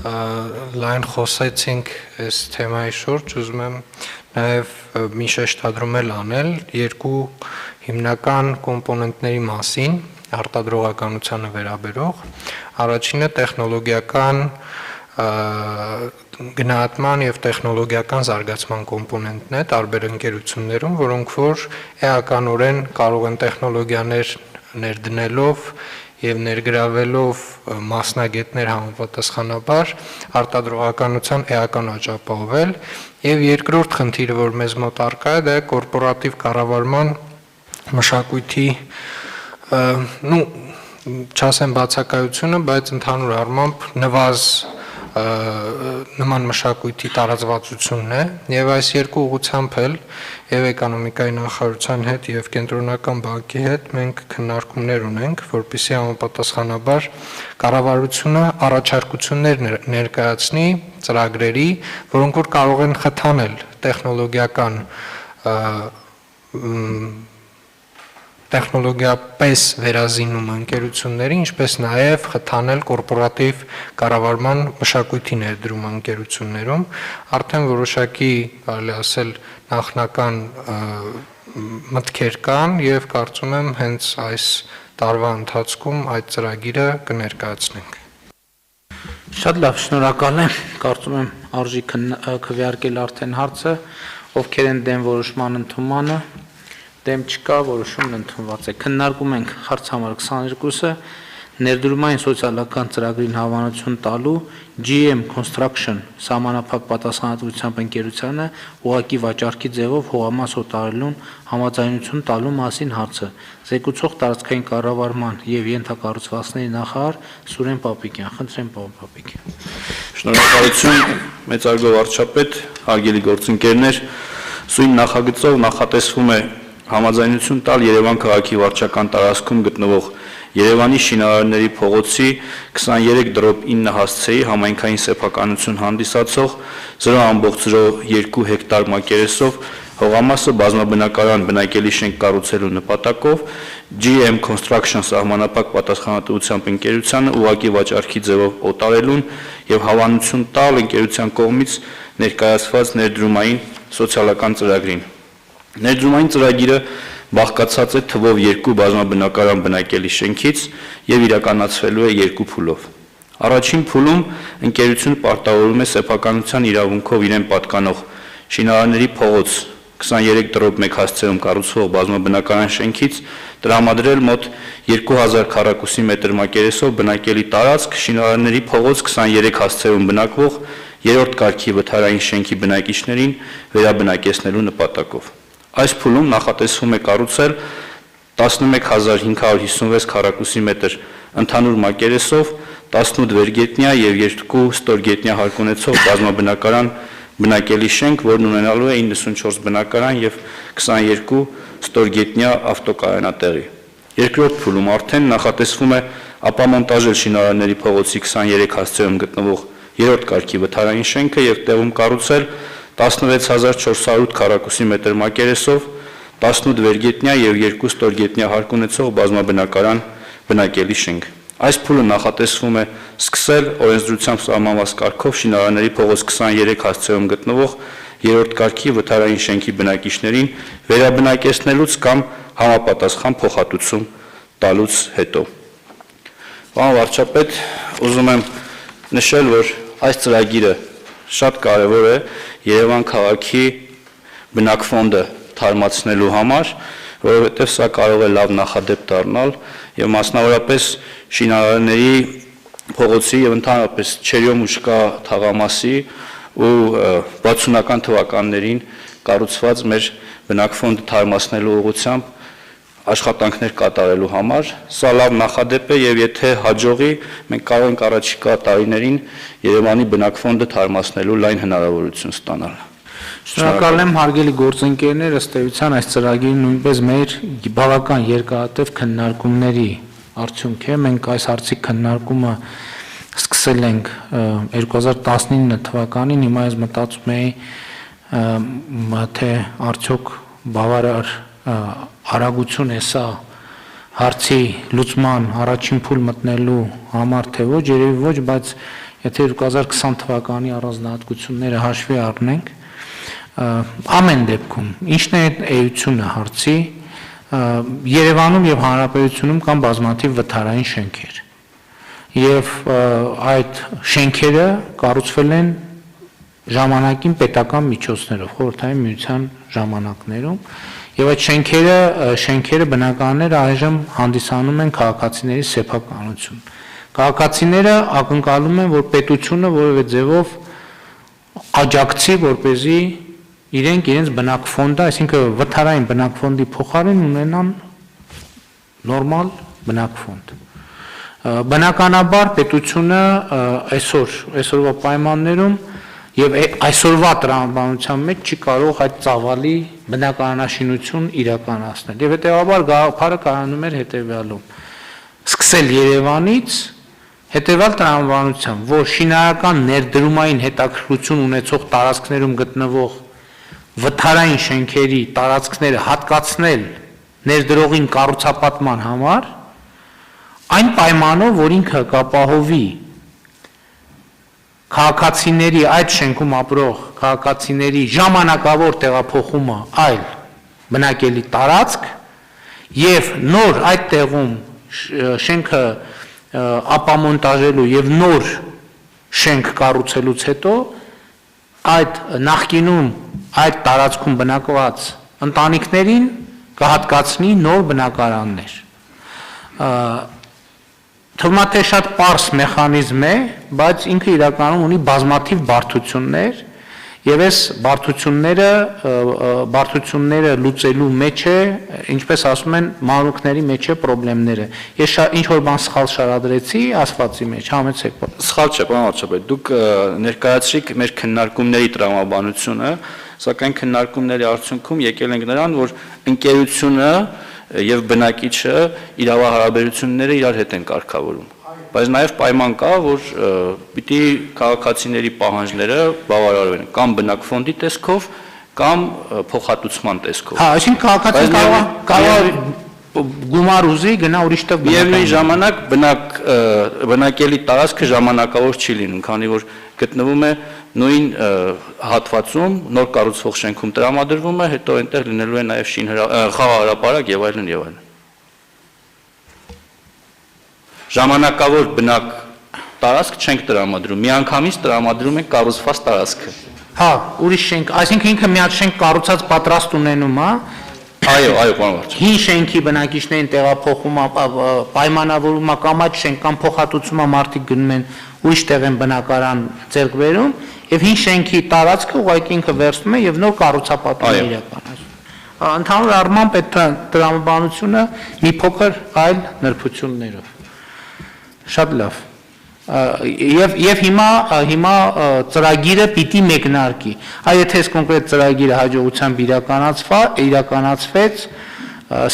լայն խոսեցինք այս թեմայի շուրջ, ուզում եմ նաև մի շեշտադրում անել երկու հիմնական կոմպոնենտների մասին արտադրողականությանը վերաբերող։ Առաջինը տեխնոլոգիական գնահատման եւ տեխնոլոգիական զարգացման կոմպոնենտն է տարբեր ընկերություններում, որոնք որ էականորեն կարող են տեխնոլոգիաներ ներդնելով եւ ներգրավելով մասնագետներ համապատասխանաբար արտադրողականության էական աճապահովել եւ երկրորդ խնդիրը, որ մեզ մոտ առկա է, դա է կորպորատիվ կառավարման մշակույթի չասեմ բացակայությունը, բայց ընդհանուր առմամբ նման մշակույթի տարածվածությունն է եւ այս երկու ուղղությամբ էլ եւ էկոնոմիկայի նախարարության հետ եւ կենտրոնական բանկի հետ մենք քննարկումներ ունենք, որպեսզի համապատասխանաբար կառավարությունը առաջարկություններ ներկայացնի ծրագրերի, որոնք որ կարող են խթանել տեխնոլոգիապես վերազինում ընկերությունների, ինչպես նաև խթանել կորպորատիվ կառավարման մշակույթի ներդրում ընկերություններում, արդեն որոշակի, կարելի ասել, նախնական մտքեր կան եւ կարծում եմ հենց այս տարվա ընթացքում այդ ծրագիրը կներկայացնենք։ Շատ լավ, շնորհակալ եմ։ Կարծում եմ արժի քվեարկել արդեն հարցը, ովքեր են դեմ որոշման ընդունմանը, դեմ չկա, որոշումն ընդունված է։ Քննարկում ենք հարց համար 22-ը ներդրումային սոցիալական ծրագրին հավանություն տալու GM Construction սահմանափակ պատասխանատվությամբ ընկերությանը ուղղակի վաճառքի ձևով հողամաս օտարելուն համաձայնություն տալու մասին հարցը։ Զեկուցող տարածքային կառավարման եւ ենթակառուցվածքների նախարար Սուրեն Պապիկյան։ Խնդրեմ, պարոն Պապիկյան։ Շնորհակալություն, մեծարգո վարչապետ, հարգելի գործընկերներ, սույն նախագծով նախատեսվում է համաձայնություն տալ Երևան քաղաքի վարչական տարածքում գտնվող Երևանի շինարարների փողոցի 23/9 հասցեի համայնքային սեփականություն հանդիսացող 0.02 հեկտար մակերեսով հողամասը բազմաբնակարան բնակելի շենք կառուցելու նպատակով GM Construction սահմանափակ պատասխանատվությամբ ընկերությանը ուղղակի վաճառքի ձևով օտարելուն եւ հավանություն տալ ընկերության կողմից ներկայացված ներդրումային սոցիալական ծրագրին։ Ներդրումային ծրագիրը բաղկացած է թվով 2 բազմաբնակարան բնակելի շենքից եւ իրականացվելու է 2 փուլով։ Առաջին փուլում ընկերությունը պարտավորում է սեփականության իրավունքով իրեն պատկանող շինարարների փողոց 23/1 հասցեում կառուցվող բազմաբնակարան շենքից տրամադրել մոտ 2000 քառակուսի մետր մակերեսով բնակելի տարածք շինարարների փողոց 23 հասցեում բնակվող 3-րդ կարգի վթարային շենքի բնակիչներին վերաբնակեցնելու նպատակով։ Այս փուլում նախատեսվում է կառուցել 11556 քառակուսի մետր ընդհանուր մակերեսով 18 վերգետնյա եւ 2 ստորգետնյա հարկ ունեցող բազմաբնակարան բնակելի շենք, որն ունենալու է 94 բնակարան եւ 22 ստորգետնյա ավտոկայանատեղի։ Երկրորդ փուլում արդեն նախատեսվում է ապամոնտաժել շինարարների փողոցի 23 հասցեում գտնվող 3-րդ կարգի վթարային շենքը եւ տեղում կառուցել 16408 քառակուսի մետր մակերեսով 18 վերգետնյա եւ 2 ստորգետնյա հարկ ունեցող բազմաբնակարան բնակելի շենք։ Այս փուլը նախատեսվում է սկսել օրենսդրությամբ սահմանված կարգով շինարարների փողոց 23 հասցեում գտնվող 3-րդ կարգի վթարային շենքի բնակիչներին վերաբնակեցնելուց կամ համապատասխան փոխհատուցում տալուց հետո։ Պարոն վարչապետ, ուզում եմ նշել, որ այս ծրագիրը շատ կարևոր է Երևան քաղաքի բնակֆոնդը թարմացնելու համար, որովհետև սա կարող է լավ նախադեպ դառնալ եւ մասնավորապես շինարարների փողոցի եւ ընդհանրապես Չերյոմուշկա թաղամասի ու 60-ական թվականներին կառուցված մեր բնակֆոնդը թարմացնելու ուղղությամբ աշխատանքներ կատարելու համար։ Սա լավ նախադեպ է եւ եթե հաջողի, մենք կարող ենք առաջիկա տարիներին Երևանի բնակֆոնդը թարմացնելու լայն հնարավորություն ստանալ։ Շնորհակալ եմ, հարգելի գործընկերներ, ըստ էության այս ծրագիրը նույնպես մեր բավական երկարատև քննարկումների արդյունք է։ Մենք այս հարցի քննարկումը սկսել ենք 2019 թվականին, հիմա ես մտածում եի, թե արդյոք բավարար արագություն է սա հարցի լուծման առաջին փուլ մտնելու համար թե ոչ, երևի ոչ, բայց եթե 2020 թվականի առանձնահատկությունները հաշվի առնենք, ամեն դեպքում ինչն է էությունը հարցի, Երևանում եւ Հանրապետությունում կան բազմաթիվ վթարային շենքեր եւ այդ շենքերը կառուցվել են ժամանակին պետական միջոցներով, խորհրդային միության ժամանակներում եւ այդ շենքերը բնականները այժմ հանդիսանում են քաղաքացիների սեփականություն։ Քաղաքացիները ակնկալում են, որ պետությունը որևէ ձևով աջակցի, որպեսզի իրենց բնակֆոնդը, այսինքն վթարային բնակֆոնդի փոխարեն ունենան նորմալ բնակֆոնդ։ Բնականաբար պետությունը այսօրվա պայմաններում եւ այսօրվա տրամաբանության մեջ չի կարող այդ ծավալի բնականաշինություն իրականացնել։ Եվ հետեւաբար գաղափարը կայանում էր հետեւյալում. սկսել Երևանից հետեւյալ տրամաբանությամբ, որ շինարարական ներդրումային հետաքրքրություն ունեցող տարածքներում գտնվող վթարային շենքերի տարածքները հատկացնել ներդրողին կառուցապատման համար այն պայմանով, որ ինքը կապահովի քաղաքացիների այդ շենքում ապրող քաղաքացիների ժամանակավոր տեղափոխումը այլ բնակելի տարածք եւ նոր այդ տեղում շենքը ապամոնտաժելու եւ նոր շենք կառուցելուց հետո այդ նախկինում այդ տարածքում բնակված ընտանիքներին կհատկացնի նոր բնակարաններ։ Թվում է թե շատ պարզ մեխանիզմ է, բայց ինքը իրականում ունի բազմաթիվ բարդություններ եւ այս բարդությունները լուծելու մեջ է, ինչպես ասում են, մանրուքների մեջ է խնդիրները։ Ես ինչ որ բան սխալ շարադրեցի ասվածի մեջ, համեցեք։ Սխալ չէ, պարոն վարչապետ, դուք ներկայացրիք մեր քննարկումների տրամաբանությունը, սակայն քննարկումների արդյունքում եկել ենք նրան, որ ընկերությունը եւ բնակիչը իրավահարաբերությունները իրար հետ են կարգավորում։ Բայց նաեւ պայման կա, որ պիտի քաղաքացիների պահանջները բավարարվեն կամ բնակֆոնդի տեսքով, կամ փոխհատուցման տեսքով։ Հա, այսինքն քաղաքացին կարող գումար ուզի գնա ուրիշ տեղ։ Միևնույն ժամանակ բնակելի տարածքը ժամանակավոր չի լինում, քանի որ գտնվում է նույն հատվածում, նոր կառուցվող շենքում տրամադրվում է, հետո այնտեղ լինելու է նաև խաղահրապարակ եւ այլն եւ այլն։ Ժամանակավոր բնակ տարածք չենք տրամադրում, միանգամից տրամադրում ենք կառուցված տարածքը։ Հա, ուրիշ շենք, այսինքն ինքը մի հատ շենք կառուցած պատրաստ ունենում, հա։ Այո, պարոն վարչապետ։ Հին շենքի բնակիչներին տեղափոխում պայմանավորվում է կամ այդ շենք կամ փոխհատուցում է մարդիկ գնում են ուրիշ տեղ են բնակարան ձեռք բերում եւ հին շենքի տարածքը ուղղակի ինքը վերցնում է եւ նոր կառուցապատում է իրականացնում։ Ընդհանուր առմամբ այդ տրամաբանությունը մի փոքր այլ նրբություններով։ Շատ լավ։ Եվ հիմա ծրագիրը պիտի մեկնարկի։ Եթե այս կոնկրետ ծրագիրը հաջողությամբ իրականացվեց,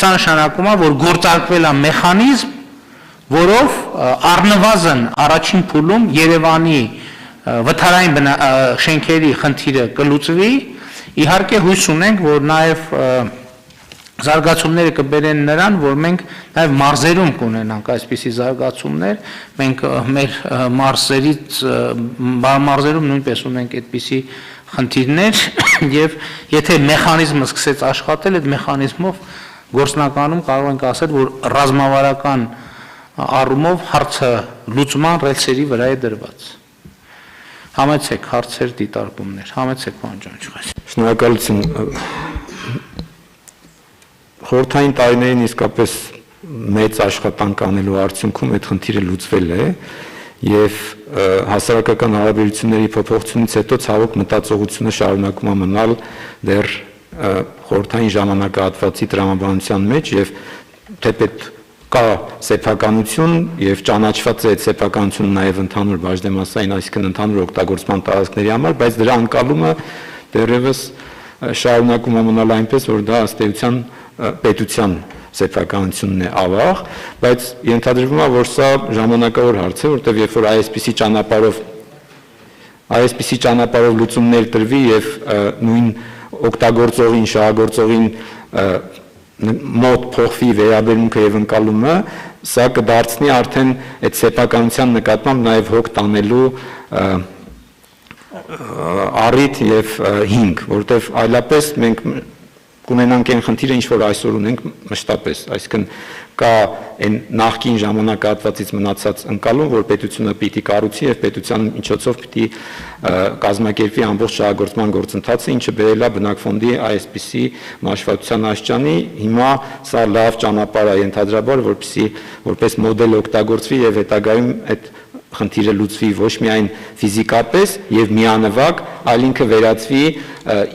սա նշանակում է, որ գործարկվել է մեխանիզմ, որով առնվազն առաջին փուլում Երևանի վթարային շենքերի խնդիրը կլուծվի, իհարկե հույս ունենք, որ նաև զարգացումները կբերեն նրան, որ մենք նաև մարզերում կունենանք այսպիսի զարգացումներ, մենք մեր մարզերում նույնպես ունենք այդպիսի խնդիրներ եւ եթե մեխանիզմը սկսեց աշխատել, այդ մեխանիզմով գործնականում կարող ենք ասել, որ ռազմավարական առումով հարցը լուծման ռելսերի վրա է դրված։ Համեցեք հարցեր, դիտարկումներ, համեցեք պարոն Ջանջուղաշ։ Շնորհակալություն։ Խորհրդային տարիներին իսկապես մեծ աշխատանք անելու արդյունքում այդ խնդիրը լուծվել է եւ հասարակական հարաբերությունների փոփոխությունից հետո ցավոք մտածողությունը շարունակում է մնալ դեռ խորհրդային ժամանակահատվածի տրամաբանության մեջ եւ թեպետ կա սեփականություն եւ ճանաչված է այդ սեփականությունը նաեւ ընդհանուր բաժնեմասային, այսինքն ընդհանուր օգտագործման տարածքների համար, բայց դրա անկալումը դեռևս շարունակում է մնալ այնպես, որ դա ըստ էության պետության սեփականությունն է ավաղ, բայց ենթադրվում է, որ սա ժամանակավոր հարց է, որտեղ երբ որ այսպիսի ճանապարհով լուծումներ տրվի եւ նույն օգտագործողին, շահագործողին մոտ փոխվի վերաբերմունքը եւ ընկալումը, սա կդարձնի արդեն այդ սեփականության նկատմամբ նաեւ հոգ տանելու առիթ եւ հիմք, որտեղ այլապես մենք կունենանք այն խնդիրը, ինչ որ այսօր ունենք մշտապես, այսինքն կա այն նախկին ժամանակահատվածից մնացած ընկալում, որ պետությունը պիտի կառուցի եւ պետության միջոցով պիտի կազմակերպի ամբողջ շահագործման գործընթացը, ինչը բերել է բնակֆոնդի այսպիսի մաշվածության աշճանի, հիմա սա լավ ճանապարհ է ենթադրաբար, որպես մոդել օգտագործվի եւ հետագայում այդ խնդիրը լուծվի ոչ միայն ֆիզիկապես եւ միանվագ, այլ ինքը վերածվի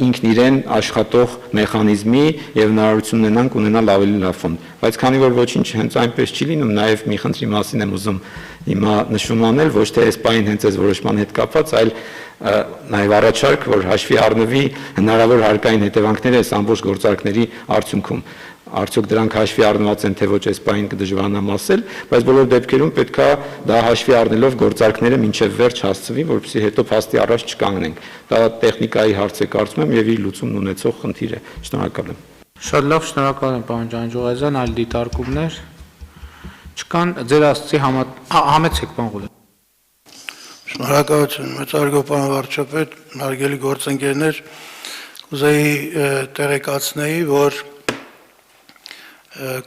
ինքն իրեն աշխատող մեխանիզմի եւ հնարավորություն ունենանք ունենալ ավելի լավ ֆոնդ։ Բայց քանի որ ոչինչ հենց այնպես չի լինում, նաեւ մի խնդրի մասին եմ ուզում հիմա նշում անել, ոչ թե այս պայն հենց այս որոշման հետ կապված, այլ նաեւ առաջարկ, որ հաշվի առնվի հնարավոր հարկային հետևանքները այս ամբողջ գործարքների արդյունքում։ Արդյոք դրանք հաշվի առնված են, թե ոչ այս պահին կդժվարանամ ասել, բայց բոլոր դեպքերում պետք է դա հաշվի առնելով գործարքները մինչև վերջ հասցվի, որպեսզի հետո փաստի առաջ չկանգնենք։ Դա տեխնիկայի հարց է կարծում եմ եւ իր լուծումն ունեցող խնդիր է։ Շնորհակալ եմ։ Շատ լավ, շնորհակալ եմ պարոն Ջանջուղազյան, այլ դիտարկումներ չկան, ձեր ասացի համեցեք պարոն Ղուլիев։ Շնորհակալություն, մեծարգո պարոն վարչապետ, հարգելի գործընկերներ, կուզեի տեղեկացնեի, որ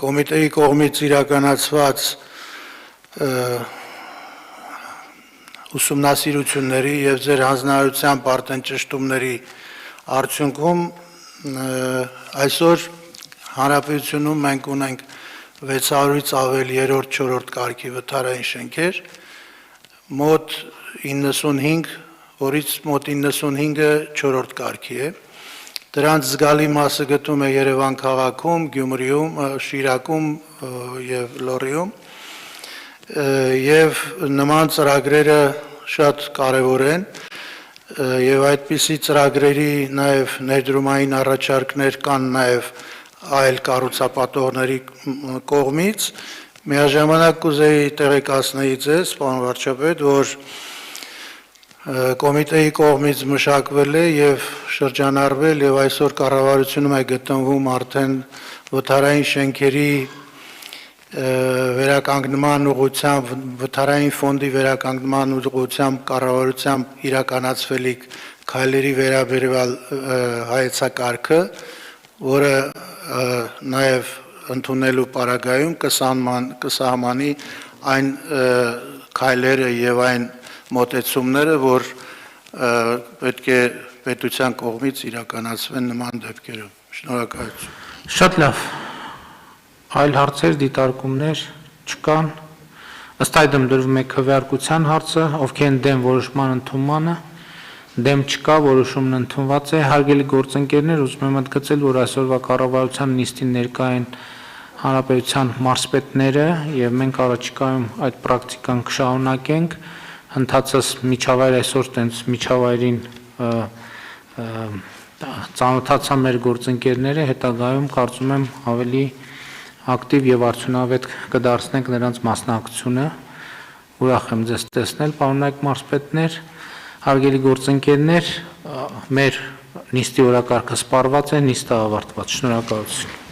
կոմիտեի կողմից իրականացված ուսումնասիրությունների եւ ձեր հանձնարարությամբ արդեն ճշտումների արդյունքում այսօր հանրապետությունում մենք ունենք 600-ից ավել 3-րդ, 4-րդ կարգի վթարային շենքեր, մոտ 95, որից մոտ 95-ը 4-րդ կարգի է։ Դրանց զգալի մասը գտնվում է Երևան քաղաքում, Գյումրիում, Շիրակում եւ Լոռիում։ Եվ նման ծրագրերը շատ կարևոր են եւ այդպիսի ծրագրերի նաեւ ներդրումային առաջարկներ կան նաեւ այլ կառուցապատողների կողմից միաժամանակ կուզեի տեղեկացնել ձեզ պարոն վարչապետ որ կոմիտեի կողմից մշակվել է եւ շրջանառվել եւ այսօր կառավարությունում է գտնվում արդեն վթարային շենքերի վերականգնման ուղղությամբ վթարային ֆոնդի վերականգնման ուղղությամբ կառավարությամբ իրականացվելիք քայլերի վերաբերյալ հայեցակարգը, որը նաև ընդունելու պարագայում կսահմանի այն քայլերը եւ այն մոտեցումները, որ պետք է պետության կողմից իրականացվեն նման դեպքերում։ Շնորհակալություն։ Շատ լավ։ Այլ հարցեր, դիտարկումներ չկան։ Ըստ այդմ դրվում է քվեարկության հարցը, ովքեր են դեմ որոշման ընդունմանը, դեմ չկա, որոշումն ընդունված է։ Հարգելի գործընկերներ, ուզում եմ ընդգծել, որ այսօրվա կառավարության նիստին ներկա են հանրապետության մարզպետները եւ մենք առաջիկայում այդ պրակտիկան կշարունակենք։ Հնդածս միջավայր այսօր տենց միջավայրին ծանոթացա մեր գործընկերները, հետագայում կարծում եմ ավելի ակտիվ եւ արդյունավետ կդարձնենք նրանց մասնակցությունը։ Ուրախ եմ ձեզ տեսնել, պարոնայք մարզպետներ, հարգելի գործընկերներ, մեր նիստի օրակարգը սպառված է, նիստը ավարտված։ Շնորհակալություն։